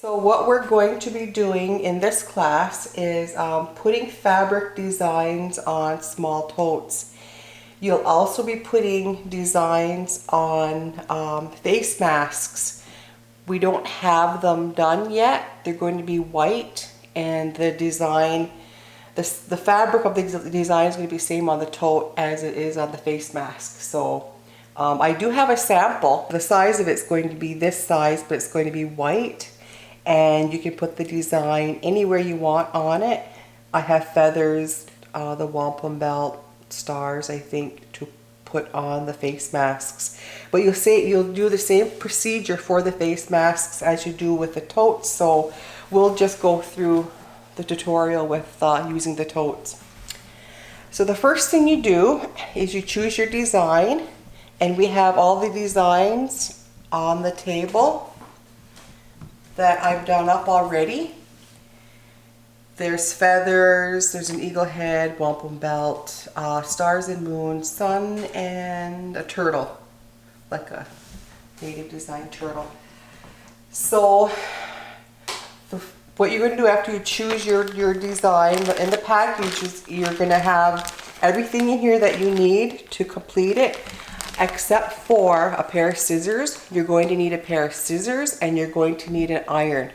So what we're going to be doing in this class is putting fabric designs on small totes. You'll also be putting designs on face masks. We don't have them done yet. They're going to be white, and the design, the fabric of the design is going to be the same on the tote as it is on the face mask. So I do have a sample. The size of it's going to be this size, but it's going to be white. And you can put the design anywhere you want on it. I have feathers, the wampum belt, stars, I think, to put on the face masks. But you'll do the same procedure for the face masks as you do with the totes. So we'll just go through the tutorial with using the totes. So the first thing you do is you choose your design, and we have all the designs on the table that I've done up already. There's feathers, there's an eagle head, wampum belt, stars and moons, sun, and a turtle, like a native design turtle. So what you're going to do after you choose your design, in the package, you're going to have everything in here that you need to complete it, except for a pair of scissors. You're going to need a pair of scissors, and you're going to need an iron.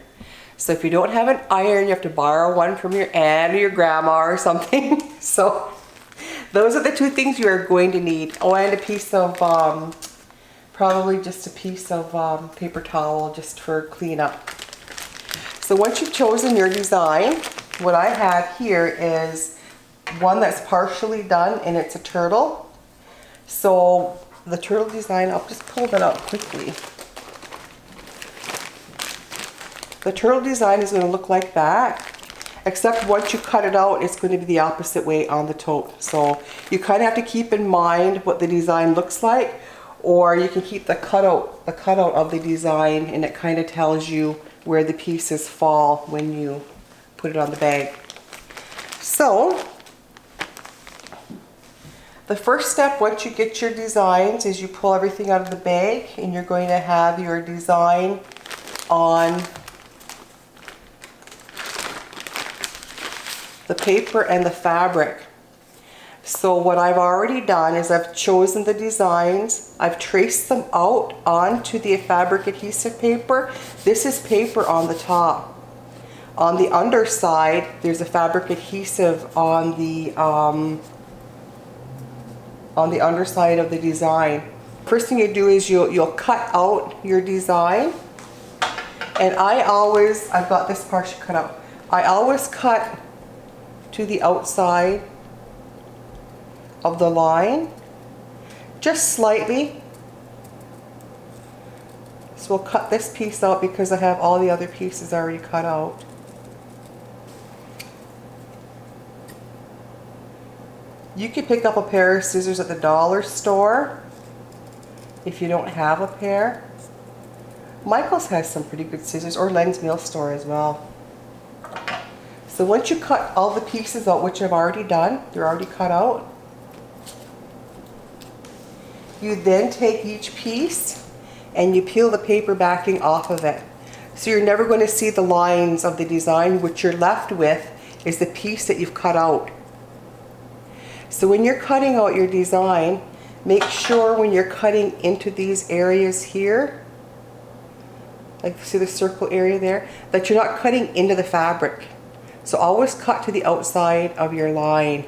So if you don't have an iron, you have to borrow one from your aunt or your grandma or something. So those are the two things you are going to need. Oh, and a piece of, probably just a piece of paper towel just for cleanup. So once you've chosen your design, what I have here is one that's partially done, and it's a turtle. So the turtle design, I'll just pull that out quickly. The turtle design is going to look like that, except once you cut it out, it's going to be the opposite way on the tote. So you kind of have to keep in mind what the design looks like, or you can keep the cutout of the design, and it kind of tells you where the pieces fall when you put it on the bag. So the first step, once you get your designs, is you pull everything out of the bag, and you're going to have your design on the paper and the fabric. So what I've already done is I've chosen the designs, I've traced them out onto the fabric adhesive paper. This is paper on the top. On the underside, there's a fabric adhesive on the underside of the design. First thing you do is you'll cut out your design, and I've got this part cut out. I always cut to the outside of the line, just slightly. So we'll cut this piece out because I have all the other pieces already cut out. You can pick up a pair of scissors at the dollar store if you don't have a pair. Michael's has some pretty good scissors, or Len's Mill Store as well. So once you cut all the pieces out, which I've already done, they're already cut out, you then take each piece and you peel the paper backing off of it. So you're never going to see the lines of the design. What you're left with is the piece that you've cut out. So when you're cutting out your design, make sure when you're cutting into these areas here, like see the circle area there, that you're not cutting into the fabric. So always cut to the outside of your line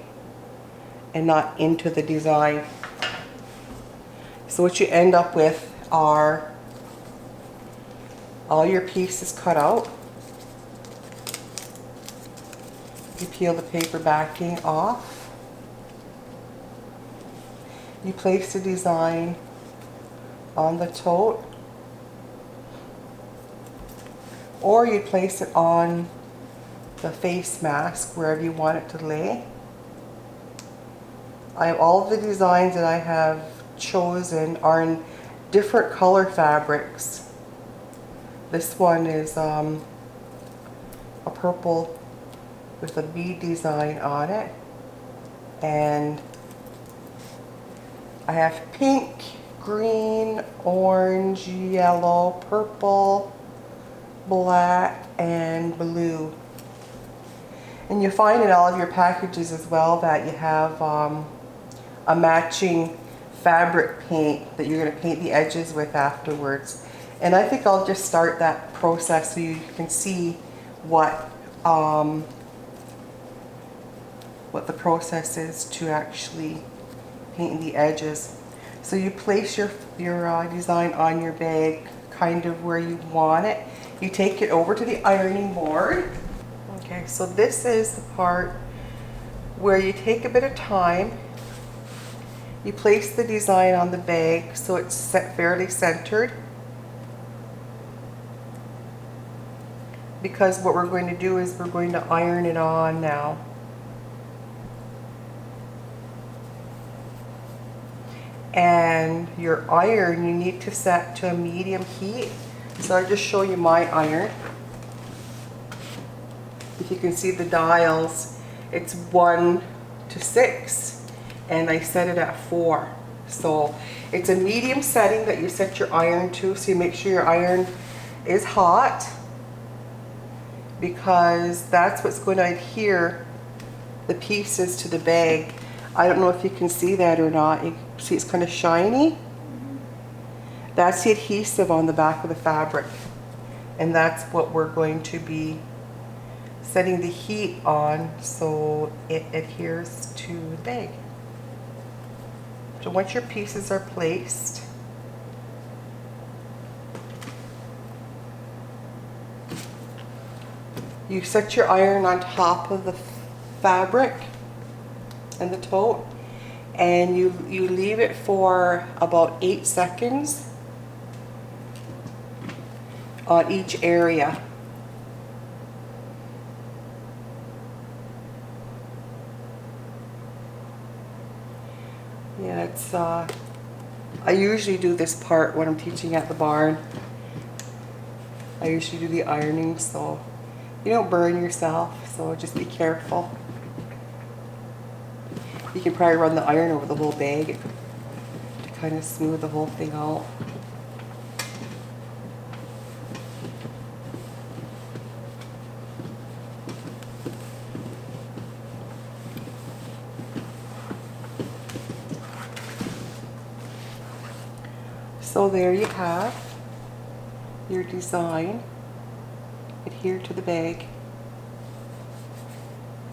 and not into the design. So what you end up with are all your pieces cut out. You peel the paper backing off. You place the design on the tote, or you place it on the face mask, wherever you want it to lay. All the designs that I have chosen are in different color fabrics. This one is a purple with a bead design on it, and I have pink, green, orange, yellow, purple, black, and blue. And you find in all of your packages as well that you have a matching fabric paint that you're going to paint the edges with afterwards. And I think I'll just start that process so you can see what the process is to actually paint the edges. So you place your design on your bag kind of where you want it. You take it over to the ironing board. Okay, so this is the part where you take a bit of time. You place the design on the bag so it's set fairly centered. Because what we're going to do is we're going to iron it on now. And your iron you need to set to a medium heat. So I'll just show you my iron. If you can see the dials, it's 1 to 6 and I set it at 4. So it's a medium setting that you set your iron to, so you make sure your iron is hot, because that's what's going to adhere the pieces to the bag. I don't know if you can see that or not. You see it's kind of shiny. That's the adhesive on the back of the fabric, and that's what we're going to be setting the heat on so it adheres to the bag. So once your pieces are placed, you set your iron on top of the fabric and the tote, and you leave it for about 8 seconds on each area. Yeah, it's I usually do this part when I'm teaching at the barn. I usually do the ironing so you don't burn yourself, so just be careful. You can probably run the iron over the whole bag to kind of smooth the whole thing out. So there you have your design adhere to the bag.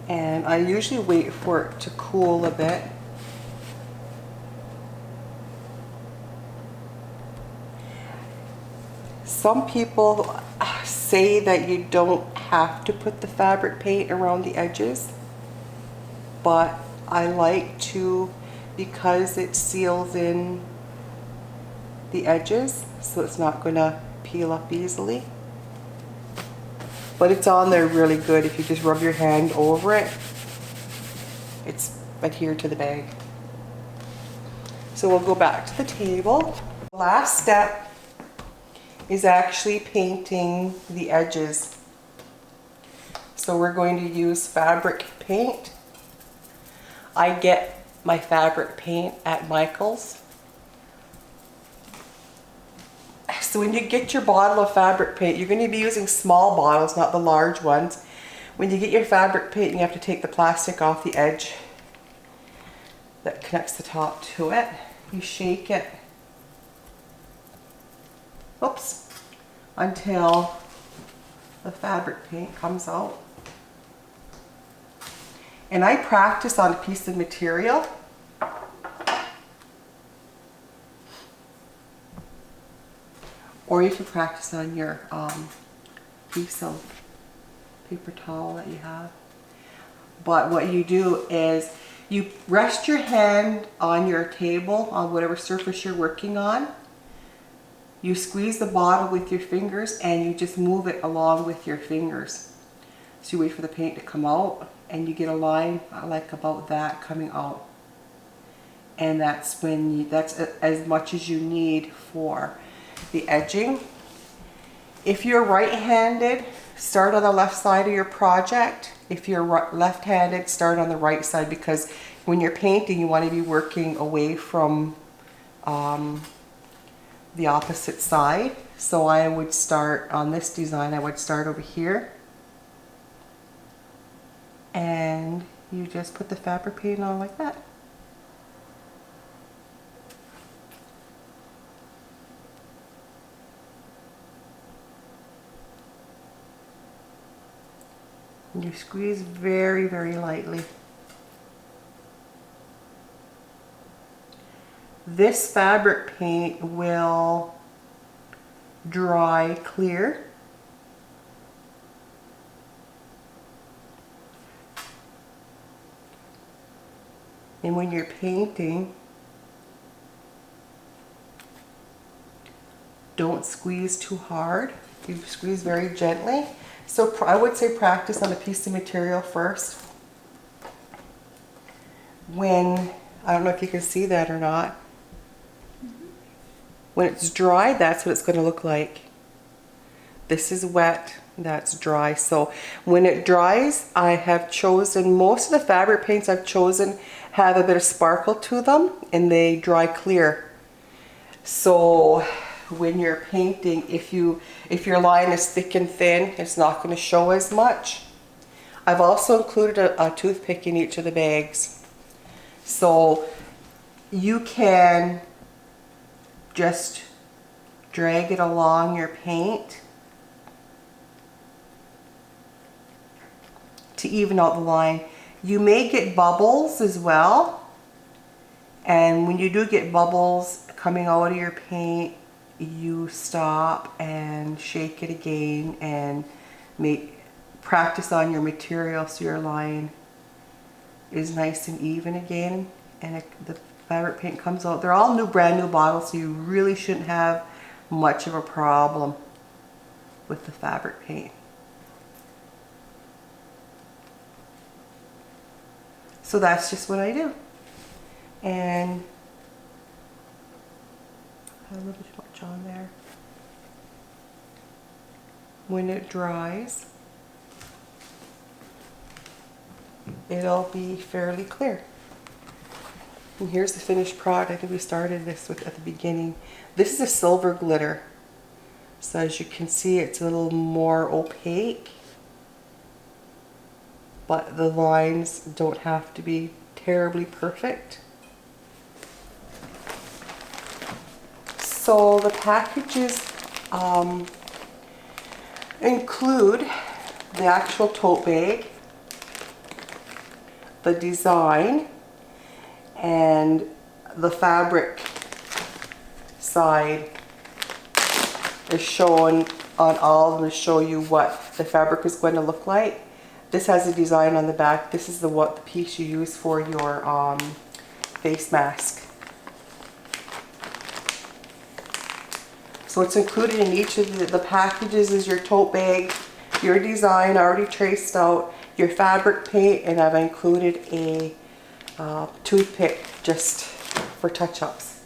And I usually wait for it to cool a bit. Some people say that you don't have to put the fabric paint around the edges, but I like to, because it seals in the edges so it's not going to peel up easily. But it's on there really good. If you just rub your hand over it, it's adhered to the bag. So we'll go back to the table. Last step is actually painting the edges. So we're going to use fabric paint. I get my fabric paint at Michael's. So when you get your bottle of fabric paint, you're going to be using small bottles, not the large ones. When you get your fabric paint, you have to take the plastic off the edge that connects the top to it. You shake it, oops, until the fabric paint comes out. And I practice on a piece of material. Or you can practice on your piece of paper towel that you have. But what you do is you rest your hand on your table, on whatever surface you're working on. You squeeze the bottle with your fingers and you just move it along with your fingers. So you wait for the paint to come out and you get a line like about that coming out. And that's when that's as much as you need for the edging. If you're right-handed, start on the left side of your project. If you're left-handed, start on the right side, because when you're painting you want to be working away from the opposite side. So I would start on this design, I would start over here, and you just put the fabric paint on like that. And you squeeze very, very lightly. This fabric paint will dry clear. And when you're painting, don't squeeze too hard. You squeeze very gently. So I would say practice on a piece of material first. When, I don't know if you can see that or not. When it's dry, that's what it's going to look like. This is wet, that's dry. So when it dries, I have chosen, most of the fabric paints I've chosen have a bit of sparkle to them and they dry clear. So when you're painting, if your line is thick and thin, it's not going to show as much. I've also included a toothpick in each of the bags. So you can just drag it along your paint to even out the line. You may get bubbles as well, and when you do get bubbles coming out of your paint, you stop and shake it again and practice on your material so your line is nice and even again, and the fabric paint comes out. They're all brand new bottles, so you really shouldn't have much of a problem with the fabric paint. So that's just what I do. And a little bit much on there. When it dries, it'll be fairly clear. And here's the finished product. We started this with at the beginning. This is a silver glitter. So as you can see, it's a little more opaque, but the lines don't have to be terribly perfect. So the packages include the actual tote bag, the design, and the fabric side is shown on all of them to show you what the fabric is going to look like. This has a design on the back. This is the piece you use for your face mask. So it's included in each of the packages is your tote bag, your design already traced out, your fabric paint, and I've included a toothpick just for touch-ups.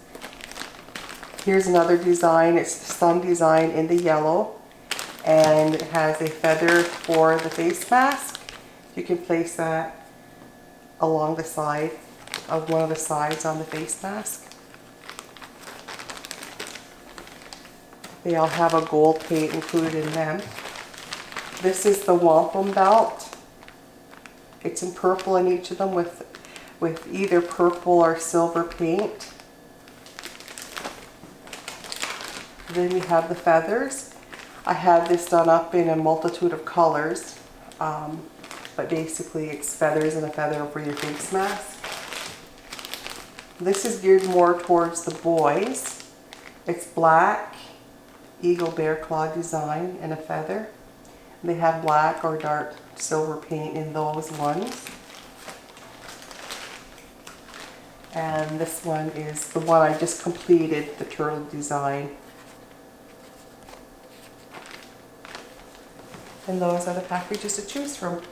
Here's another design. It's the sun design in the yellow, and it has a feather for the face mask. You can place that along the side of one of the sides on the face mask. They all have a gold paint included in them. This is the wampum belt. It's in purple in each of them with either purple or silver paint. Then we have the feathers. I had this done up in a multitude of colors, but basically it's feathers and a feather over your face mask. This is geared more towards the boys. It's black, eagle bear claw design and a feather. They have black or dark silver paint in those ones. And this one is the one I just completed, the turtle design. And those are the packages to choose from.